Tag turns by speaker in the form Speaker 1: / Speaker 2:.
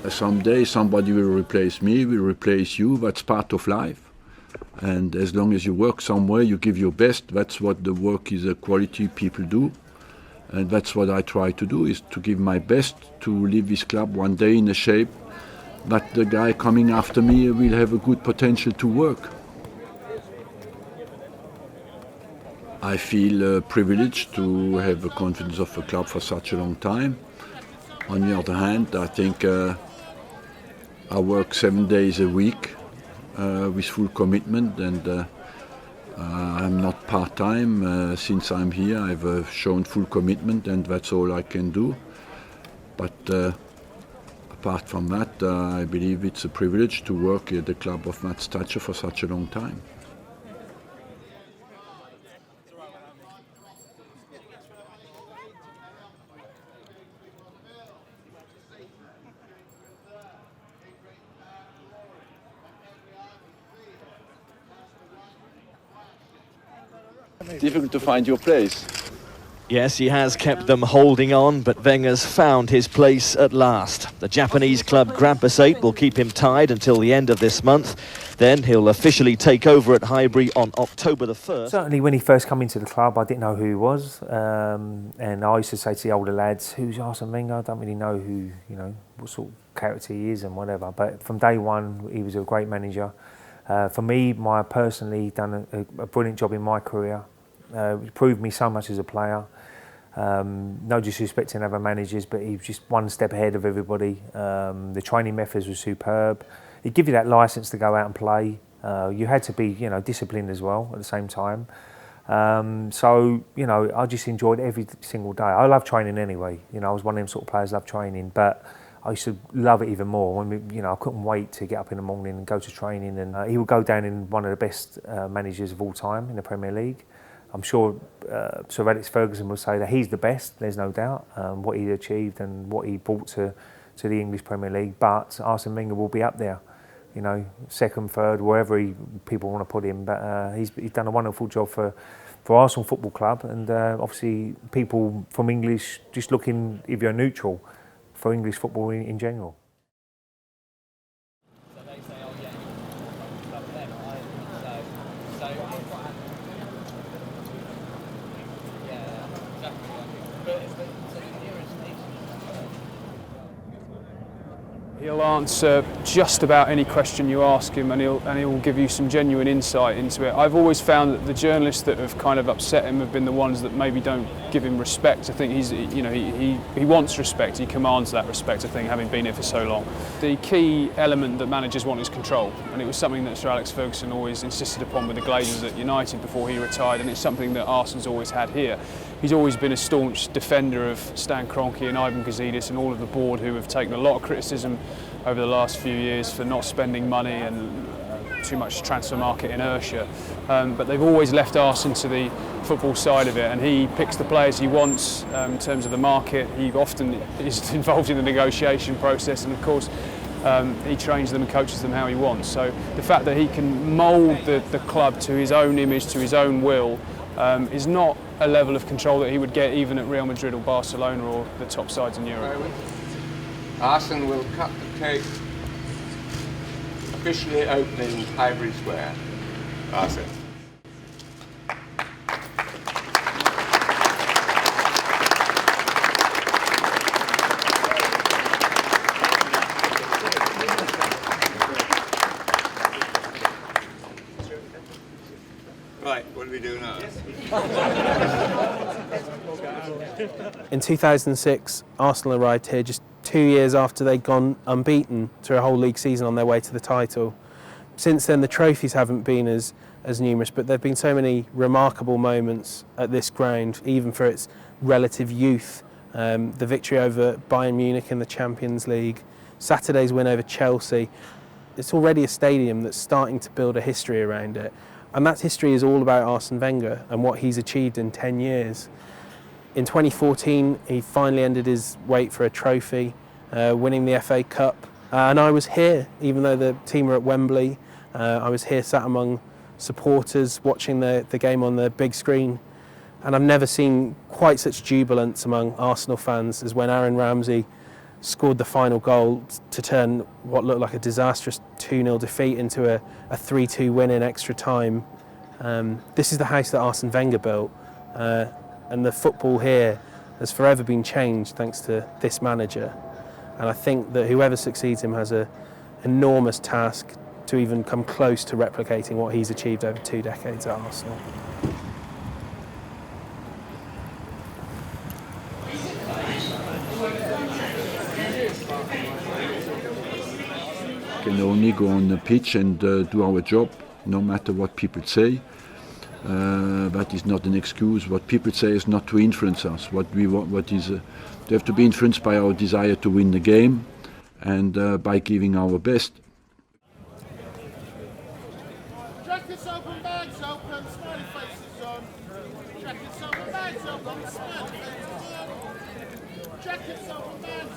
Speaker 1: Someday somebody will replace me, will replace you. That's part of life. And as long as you work somewhere, you give your best. That's what the work is, a quality people do. And that's what I try to do, is to give my best to leave this club one day in a shape that the guy coming after me will have a good potential to work. I feel privileged to have the confidence of the club for such a long time. On the other hand, I think I work 7 days a week with full commitment, and I'm not part-time. Since I'm here, I've shown full commitment, and that's all I can do. But apart from that, I believe it's a privilege to work at the club of that stature for such a long time. Difficult to find your place.
Speaker 2: Yes, he has kept them holding on, but Wenger's found his place at last. The Japanese club Grand Basel will keep him tied until the end of this month. Then he'll officially take over at Highbury on October the 1st.
Speaker 3: Certainly when he first came into the club, I didn't know who he was. And I used to say to the older lads, who's Arsene Wenger? I don't really know who, what sort of character he is and whatever. But from day one, he was a great manager. For me, personally done a brilliant job in my career. Proved me so much as a player. No disrespect to other managers, but he was just one step ahead of everybody. The training methods were superb. He'd give you that license to go out and play. You had to be, disciplined as well at the same time. So, I just enjoyed every single day. I love training anyway. I was one of them sort of players, love training, but I used to love it even more when I couldn't wait to get up in the morning and go to training. And he would go down in one of the best managers of all time in the Premier League. I'm sure Sir Alex Ferguson will say that he's the best, there's no doubt, what he achieved and what he brought to the English Premier League. But Arsene Wenger will be up there, second, third, wherever people want to put him. But he's done a wonderful job for Arsenal Football Club, and obviously people from English just looking, if you're neutral, for English football in general.
Speaker 4: He'll answer just about any question you ask him, and he'll give you some genuine insight into it. I've always found that the journalists that have kind of upset him have been the ones that maybe don't give him respect. I think he wants respect. He commands that respect, I think, having been here for so long. The key element that managers want is control, and it was something that Sir Alex Ferguson always insisted upon with the Glazers at United before he retired, and it's something that Arsene's always had here. He's always been a staunch defender of Stan Kroenke and Ivan Gazidis and all of the board, who have taken a lot of criticism over the last few years for not spending money and too much transfer market inertia. But they've always left Arsene to the football side of it, and he picks the players he wants in terms of the market. He often is involved in the negotiation process, and of course he trains them and coaches them how he wants. So the fact that he can mould the club to his own image, to his own will, is not a level of control that he would get even at Real Madrid or Barcelona or the top sides in Europe.
Speaker 5: Arsene will cut the cake, officially opening Highbury Square. Arsene. Right, what do we do now?
Speaker 6: In 2006, Arsenal arrived here just 2 years after they'd gone unbeaten through a whole league season on their way to the title. Since then, the trophies haven't been as numerous, but there have been so many remarkable moments at this ground, even for its relative youth. The victory over Bayern Munich in the Champions League, Saturday's win over Chelsea. It's already a stadium that's starting to build a history around it. And that history is all about Arsene Wenger and what he's achieved in 10 years. In 2014, he finally ended his wait for a trophy, winning the FA Cup. And I was here, even though the team were at Wembley. I was here sat among supporters watching the game on the big screen. And I've never seen quite such jubilance among Arsenal fans as when Aaron Ramsey scored the final goal to turn what looked like a disastrous 2-0 defeat into a 3-2 win in extra time. This is the house that Arsene Wenger built, and the football here has forever been changed thanks to this manager. And I think that whoever succeeds him has an enormous task to even come close to replicating what he's achieved over 2 decades at Arsenal.
Speaker 1: Can only go on the pitch and do our job, no matter what people say. That is not an excuse. What people say is not to influence us. What we want, they have to be influenced by our desire to win the game, and by giving our best.
Speaker 7: Jackets open, bags open, smiley faces on. Jackets open, bags open, smiley faces on. Jackets open, bags